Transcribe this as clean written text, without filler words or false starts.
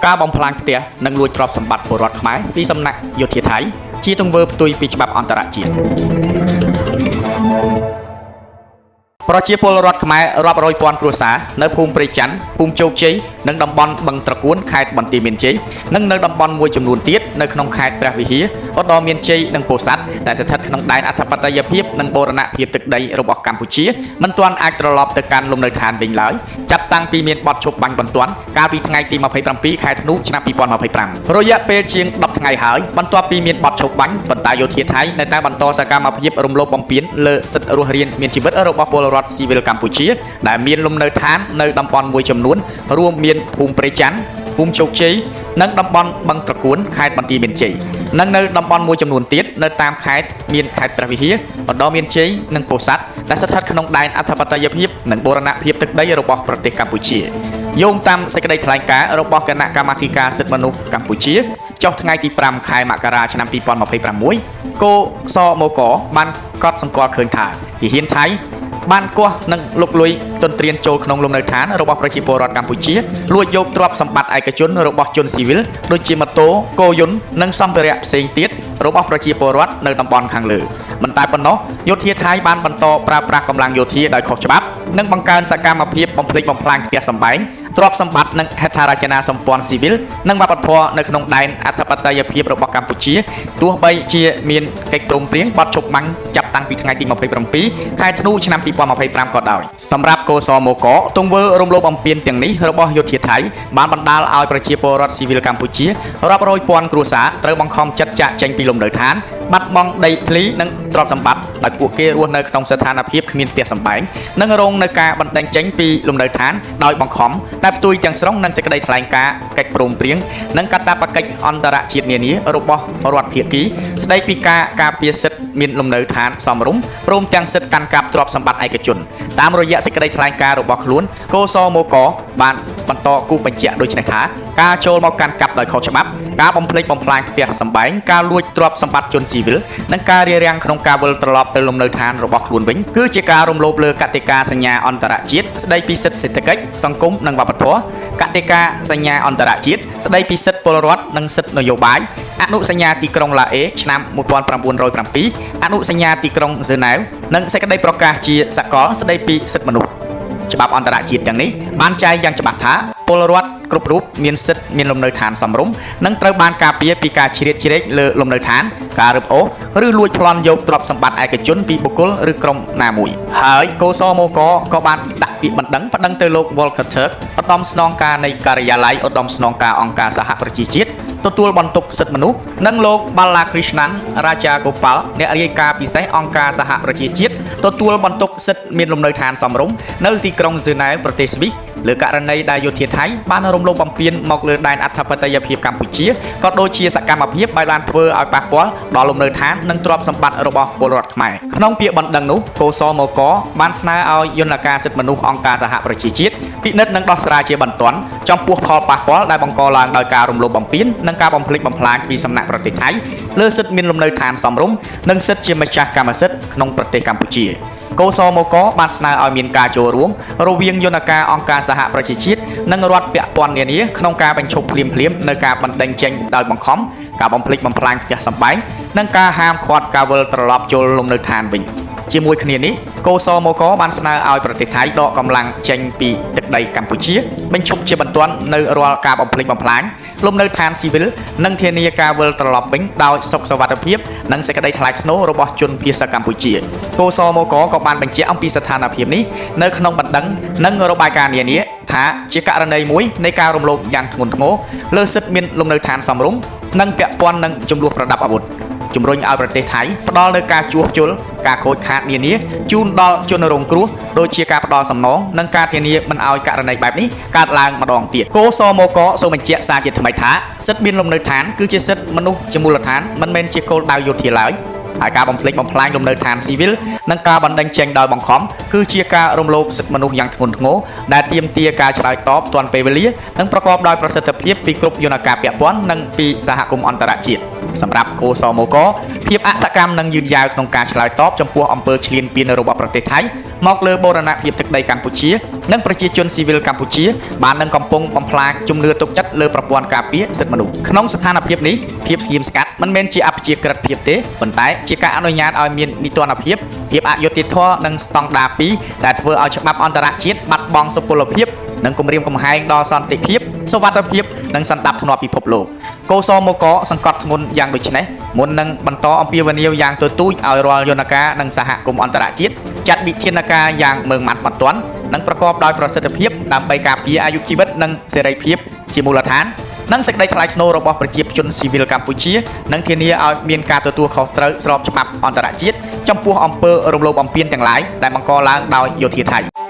ការបំផ្លាញផ្ទះនិងលួចទ្រព្យសម្បត្តិពលរដ្ឋខ្មែរពីសំណាក់យោធាថៃជាទង្វើផ្ទុយពីច្បាប់អន្តរជាតិប្រជាពលរដ្ឋខ្មែររាប់រយពាន់គ្រួសារនៅភូមិព្រៃច័ន្ទភូមិជោគជ័យនិងតំបន់បឹងត្រកួនខេត្តបន្ទាយមានជ័យនិងនៅតំបន់មួយចំនួនទៀតនៅក្នុងខេត្តព្រះវិហារឧត្តរមានជ័យនិងពោធិ៍សាត់ដែលស្ថិតក្នុងដែនអធិបតេយ្យភាពនិងបូរណភាពទឹកដីរបស់កម្ពុជាមិនទាន់អាចត្រឡប់ទៅកាន់លំនៅឋានវិញឡើយចាប់តាំងពីមានបទឈប់បាញ់បន្ទាន់កាលពីថ្ងៃទី27ខែធ្នូឆ្នាំ2025រយៈពេលជាង10ថ្ងៃហើយបន្ទាប់ពីមានបទឈប់បាញ់ប៉ុន្តែយោធាថៃនៅតែបន្តសកម្មភាពរំលោភបំពានលើសិទ្ធិរស់រានមានជីវិតរបស់ពលរដ្ឋស៊ីវិលកម្ពុជាដែលមានលំនៅឋាននៅតំបន់មួយចំនួនរួមមានភូមិព្រៃច័ន្ទភូមិជោគជ័យនិងតំបន់បឹងត្រកួនខេត្តបន្ទាយមានជ័យនិងនៅតំបន់មួយចំនួនទៀតនៅតាមខេត្តមានខេត្តព្រះវិហារឧត្តរមានជ័យនិងពោធិ៍សាត់ដែលស្ថិតក្នុងដែនអធិបតេយ្យភាពនិងបូរណភាពទឹកដីរបស់ប្រទេសកម្ពុជាយោងតាមសេចក្តីថ្លែងការណ៍របស់គណៈកម្មាធិការសិទ្ធិមនុស្សកម្ពុជាចុះថ្ងៃទី5ខែមករាឆ្នាំ2026គោសមកបានកត់សម្គាល់ឃើញថាទាហានថៃបានគាស់និងលុកលុយទន្ទ្រានចូលក្នុងលំនៅឋានរបស់ប្រជាពលរដ្ឋកម្ពុជាលួចយកទ្រព្យសម្បត្តិឯកជនរបស់ជនស៊ីវិលដូចជាម៉ូតូគោយន្តនិងសម្ភារៈផ្សេងទៀតរបស់ប្រជាពលរដ្ឋនៅតំបន់ខាងលើមិនតែប៉ុណ្ណោះយោធាថៃបានបន្តប្រើប្រាស់កម្លាំងយោធាដោយខុសច្បាប់និងបង្កើនសកម្មភាពបំផ្លិចបំផ្លាញផ្ទះសម្បែងទ្រព្យសម្បត្តិនិងហេដ្ឋារចនាសម្ព័ន្ធស៊ីវិលនិងវប្បធម៌នៅក្នុងដែនអធិបតេយ្យភាពរបស់កម្ពុជាទោះបីជាមានកិច្ចព្រមព្រៀងបទឈប់បាញ់ចាប់តាំងពីថ្ងៃទី27ខែធ្នូឆ្នាំ2025ក៏ដោយសម្រាប់កសមកទង្វើរំលោភបំពានទាំងនេះរបស់យោធាថៃបានបណ្ដាលឲ្យប្រជាពលរដ្ឋស៊ីវិលកម្ពុជារាប់រយពាន់គ្រួសារត្រូវបង្ខំចិត្តចាកចេញពីលំនៅឋានបាត់បង់ដីធ្លីនិងទ្រព្យសម្បត្តិដោយពួកគេរស់នៅក្នុងស្ថានភាពគ្មានផ្ទះសម្បែងនិងរងនៅការបណ្តេញចេញពីលំនៅឋានដោយបង្ខំដែលផ្ទុយទាំងស្រុងនឹងសេចក្តីថ្លែងការណ៍កិច្ចព្រមព្រៀងនិងកាតព្វកិច្ចអន្តរជាតិនានារបស់រដ្ឋភាគីស្តីពីការការពារសិទ្ធិមានលំនៅឋានសមរម្យព្រមទាំងសិទ្ធិកាន់កាប់ទ្រព្យសម្បត្តិឯកជនតាមរយៈសេចក្តីថ្លែងការណ៍របស់ខ្លួនកសមកបានបន្តគូសបញ្ជាក់ដូចនេះថាការចូលមកកាន់កាប់ដោយខុសច្បាប់ការបំផ្លិចបំផ្លាញផ្ទះសម្បែងការលួចទ្រព្យសម្បត្តិជនស៊ីវិលនិងការរារាំងក្នុងការវិលត្រឡប់ទៅលំនៅឋានរបស់ខ្លួនវិញគឺជាការរំលោភលើកតិកាសញ្ញាអន្តរជាតិស្តីពីសិទ្ធិសេដ្ឋកិច្ចសង្គមនិងវប្បធម៌កតិកាសញ្ញាអន្តរជាតិស្តីពីសិទ្ធិពលរដ្ឋនិងសិទ្ធិនយោបាយអនុសញ្ញាទីក្រុងឡាអេឆ្នាំ1907អនុសញ្ញាទីក្រុងហ្សឺណែវនិងសេចក្តីប្រកាសជាសកលស្តីពីសិទ្ធិមនុស្សច្បាប់អន្តរជាតិទាំងនេះបានចែងយ៉ាងច្បាស់ថាពលរដ្ឋគ្រប់រូបមានសិទ្ធិមានលំនៅឋានសមរម្យនិងត្រូវបានការពារពីការជ្រៀតជ្រែកលើលំនៅឋានការរឹបអូសឬលួចប្លន់យកទ្រព្យសម្បត្តិឯកជនពីបុគ្គលឬក្រុមណាមួយហើយកសមកក៏បានដាក់ពាក្យបណ្ដឹងទៅលោក Volker Turk ឧត្តមស្នងការនៃការិយាល័យឧត្តមស្នងការអង្គការសហប្រជាជាតិទទួលបន្ទុកសិទ្ធិមនុស្សនិងលោក Balakrishnan Rajagopal អ្នករាយការណ៍ពិសេសអង្គការសហប្រជាជាតិទទួលបន្ទុកសិទ្ធិមានលំនៅឋានសមរម្យនៅទីក្រុងហ្សឺណែវប្រទេសស្វីសលើករណីដែលយោធាថៃបានរំលោភបំពានមកលើដែនអធិបតេយ្យភាពកម្ពុជាក៏ដូចជាសកម្មភាពបានធ្វើឲ្យប៉ះពាល់ដល់លំនៅឋាននិងទ្រព្យសម្បត្តិរបស់ពលរដ្ឋខ្មែរក្នុងពាក្យបណ្ដឹងនោះកសមកបានស្នើឲ្យយន្តការសិទ្ធិមនុស្សអង្គការសហប្រជាជាតិពិនិត្យនិងដោះស្រាយជាបន្ទាន់ចំពោះផលប៉ះពាល់ដែលបង្កឡើងដោយការរំលោភបំពាននិងការបំផ្លិចបំផ្លាញពីសំណាក់ប្រទេសថៃលើសិទ្ធិមានលំនៅឋានសមរម្យនិងសិទ្ធិជាម្ចាស់កម្មសិទ្ធិក្នុងប្រទេសកម្ពុជាកសមកបានស្នើឲ្យមានការចូលរួមរវាងយន្តការអង្គការសហប្រជាជាតិនិងរដ្ឋពាក់ព័ន្ធនានាក្នុងការបញ្ឈប់ភ្លាមៗនៅការបណ្តេញចេញដោយបង្ខំការបំផ្លិចបំផ្លាញផ្ទះសម្បែងនិងការហាមឃាត់ការវិលត្រឡប់ចូលលំនៅឋានវិញជាមួយគ្នានេះកសមកបានស្នើឲ្យប្រទេសថៃដកកម្លាំងចេញពីទឹកដីកម្ពុជាបញ្ឈប់ជាបន្ទាន់នៅរាល់ការបំផ្លិចបំផ្លាញលំនៅឋានស៊ីវិលនិងធានាការវិលត្រឡប់វិញដោយសុខសុវត្ថិភាពនិងសេចក្តីថ្លៃថ្នូររបស់ជនភៀសកម្ពុជាកសមកក៏បានបញ្ជាក់អំពីស្ថានភាពនេះនៅក្នុងបណ្ដឹងនិងរបាយការណ៍នានាថាជាករណីមួយនៃការរំលោភយ៉ាងធ្ងន់ធ្ងរលើសិទ្ធិមានលំនៅឋានសមរម្យនិងពាក់ព័ន្ធនឹងចំនួនប្រដាប់អាវុធជំរុញឲ្យប្រទេសថៃផ្ដល់នូវការជួសជុលការខូចខាតនានាជូនដល់ជនរងគ្រោះដូចជាការផ្ដល់សំណងនិងការធានាមិនឲ្យករណីបែបនេះកើតឡើងម្ដងទៀតកសមកសូមបញ្ជាក់សារជាថ្មីថាសិទ្ធិមានលំនៅឋានគឺជាសិទ្ធិមនុស្សជាមូលដ្ឋានមិនមែនជាគោលដៅយោធាឡើយហើយការបំផ្លិចបំផ្លាញលំនៅឋានស៊ីវិលនិងការបណ្តេញចេញដោយបង្ខំគឺជាការរំលោភសិទ្ធិមនុស្សយ៉ាងធ្ងន់ធ្ងរដែលទាមទារការឆ្លើយតបទាន់ពេលវេលានិងប្រកបដោយប្រសិទ្ធភាពពីគ្រប់យន្តការពាក់ព័ន្ធនិងពីសហគមន៍អន្តរជាតិ សម្រាប់កោសមកភាពអសកម្មនិងយឺតយ៉ាវក្នុងការឆ្លើយតបចំពោះអំពើឈ្លានពានរបស់ប្រទេសថៃមកលើបូរណភាពទឹកដីកម្ពុជានិងប្រជាជនស៊ីវិលកម្ពុជាបាននឹងកំពុងបំផ្លាញជំនឿទុកចិត្តលើប្រព័ន្ធការពារសិទ្ធិមនុស្សក្នុងស្ថានភាពនេះភាពស្ងៀមស្ងាត់មិនមែនជាអព្យាក្រឹតភាពទេប៉ុន្តែជាការអនុញ្ញាតឲ្យមាននីតិរដ្ឋភាពភាពអយុត្តិធម៌និងស្តង់ដារ2ដែលធ្វើឲ្យច្បាប់អន្តរជាតិបាត់បង់សុពលភាពនិងគំរាមកំហែងដល់សន្តិភាពសុវត្ថិភាពនិងសន្តិភាពពិភពលោកកោសមកសង្កត់ធ្ងន់យ៉ាងដូចនេះមុននឹងបន្តអំពាវនាវយ៉ាងទទូចឲ្យរាល់យន្តការនិងសហគមន៍អន្តរជាតិចាត់វិធានការយ៉ាងម៉ឺងម៉ាត់បន្ទាន់និងប្រកបដោយប្រសិទ្ធភាពដើម្បីការពារអាយុជីវិតនិងសេរីភាពជាមូលដ្ឋាននិងសេចក្តីថ្លៃថ្នូររបស់ប្រជាជនស៊ីវិលកម្ពុជានិងធានាឲ្យមានការទទួលខុសត្រូវស្របច្បាប់អន្តរជាតិចំពោះអំពើរំលោភបំពានទាំងឡាយដែលបង្កឡើងដោយយោធាថៃ